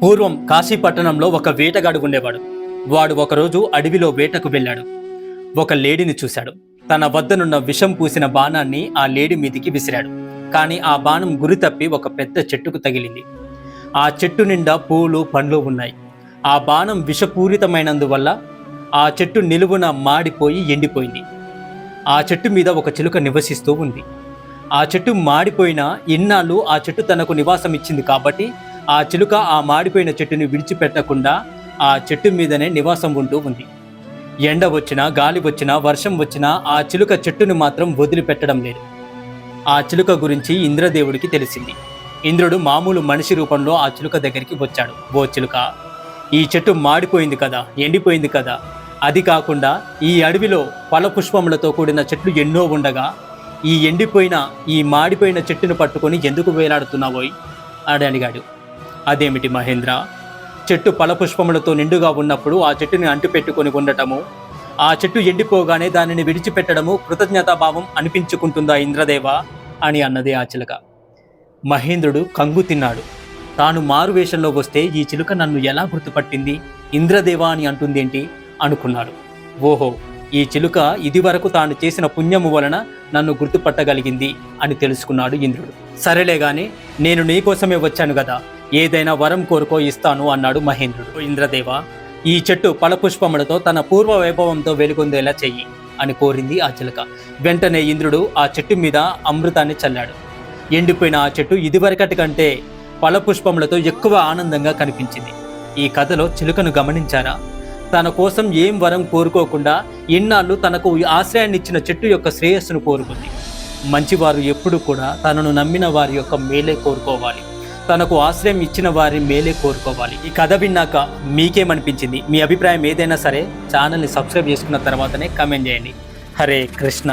పూర్వం కాశీ పట్టణంలో ఒక వేటగాడు ఉండేవాడు. వాడు ఒకరోజు అడవిలో వేటకు వెళ్ళాడు. ఒక లేడిని చూశాడు. తన వద్దనున్న విషం పూసిన బాణాన్ని ఆ లేడి మీదికి విసిరాడు. కానీ ఆ బాణం గురి తప్పి ఒక పెద్ద చెట్టుకు తగిలింది. ఆ చెట్టు నిండా పూలు పండ్లు ఉన్నాయి. ఆ బాణం విషపూరితమైనందువల్ల ఆ చెట్టు నిలువున మాడిపోయి ఎండిపోయింది. ఆ చెట్టు మీద ఒక చిలుక నివసిస్తూ ఉంది. ఆ చెట్టు మాడిపోయిన ఇన్నాళ్ళు ఆ చెట్టు తనకు నివాసం ఇచ్చింది కాబట్టి ఆ చిలుక ఆ మాడిపోయిన చెట్టుని విడిచిపెట్టకుండా ఆ చెట్టు మీదనే నివాసం ఉంటూ ఉంది. ఎండ వచ్చినా, గాలి వచ్చినా, వర్షం వచ్చినా ఆ చిలుక చెట్టుని మాత్రం వదిలిపెట్టడం లేదు. ఆ చిలుక గురించి ఇంద్రదేవుడికి తెలిసింది. ఇంద్రుడు మామూలు మనిషి రూపంలో ఆ చిలుక దగ్గరికి వచ్చాడు. ఓ చిలుక, ఈ చెట్టు మాడిపోయింది కదా, ఎండిపోయింది కదా, అది కాకుండా ఈ అడవిలో ఫలపుష్పములతో కూడిన చెట్లు ఎన్నో ఉండగా ఈ ఎండిపోయిన, ఈ మాడిపోయిన చెట్టును పట్టుకొని ఎందుకు వేలాడుతున్నావోయ్ అని అడిగాడు. అదేమిటి మహేంద్ర, చెట్టు ఫలపుష్పములతో నిండుగా ఉన్నప్పుడు ఆ చెట్టుని అంటుపెట్టుకొని ఉండటము, ఆ చెట్టు ఎండిపోగానే దానిని విడిచిపెట్టడము కృతజ్ఞతాభావం అనిపించుకుంటుందా ఇంద్రదేవ అని అన్నది ఆ చిలుక. మహేంద్రుడు కంగు తిన్నాడు. తాను మారువేషంలో వస్తే ఈ చిలుక నన్ను ఎలా గుర్తుపట్టింది, ఇంద్రదేవ అని అంటుందేంటి అనుకున్నాడు. ఓహో, ఈ చిలుక ఇదివరకు తాను చేసిన పుణ్యము వలన నన్ను గుర్తుపట్టగలిగింది అని తెలుసుకున్నాడు ఇంద్రుడు. సరేలే గాని, నేను నీకోసమే వచ్చాను కదా, ఏదైనా వరం కోరుకో ఇస్తాను అన్నాడు మహేంద్రుడు. ఇంద్రదేవ, ఈ చెట్టు ఫలపుష్పములతో తన పూర్వ వైభవంతో వెలుగొందేలా చెయ్యి అని కోరింది ఆ చిలుక. వెంటనే ఇంద్రుడు ఆ చెట్టు మీద అమృతాన్ని చల్లాడు. ఎండిపోయిన ఆ చెట్టు ఇదివరకటి కంటే ఫలపుష్పములతో ఎక్కువ ఆనందంగా కనిపించింది. ఈ కథలో చిలుకను గమనించారా? తన కోసం ఏం వరం కోరుకోకుండా ఇన్నాళ్ళు తనకు ఆశ్రయాన్ని ఇచ్చిన చెట్టు యొక్క శ్రేయస్సును కోరుకుంది. మంచివారు ఎప్పుడు కూడా తనను నమ్మిన వారి యొక్క మేలే కోరుకోవాలి, తనకు ఆశ్రయం ఇచ్చిన వారి మేలే కోరుకోవాలి. ఈ కథ విన్నాక మీకేమనిపించింది? మీ అభిప్రాయం ఏదైనా సరే ఛానల్ని సబ్స్క్రైబ్ చేసుకున్న తర్వాతనే కామెంట్ చేయండి. హరే కృష్ణ.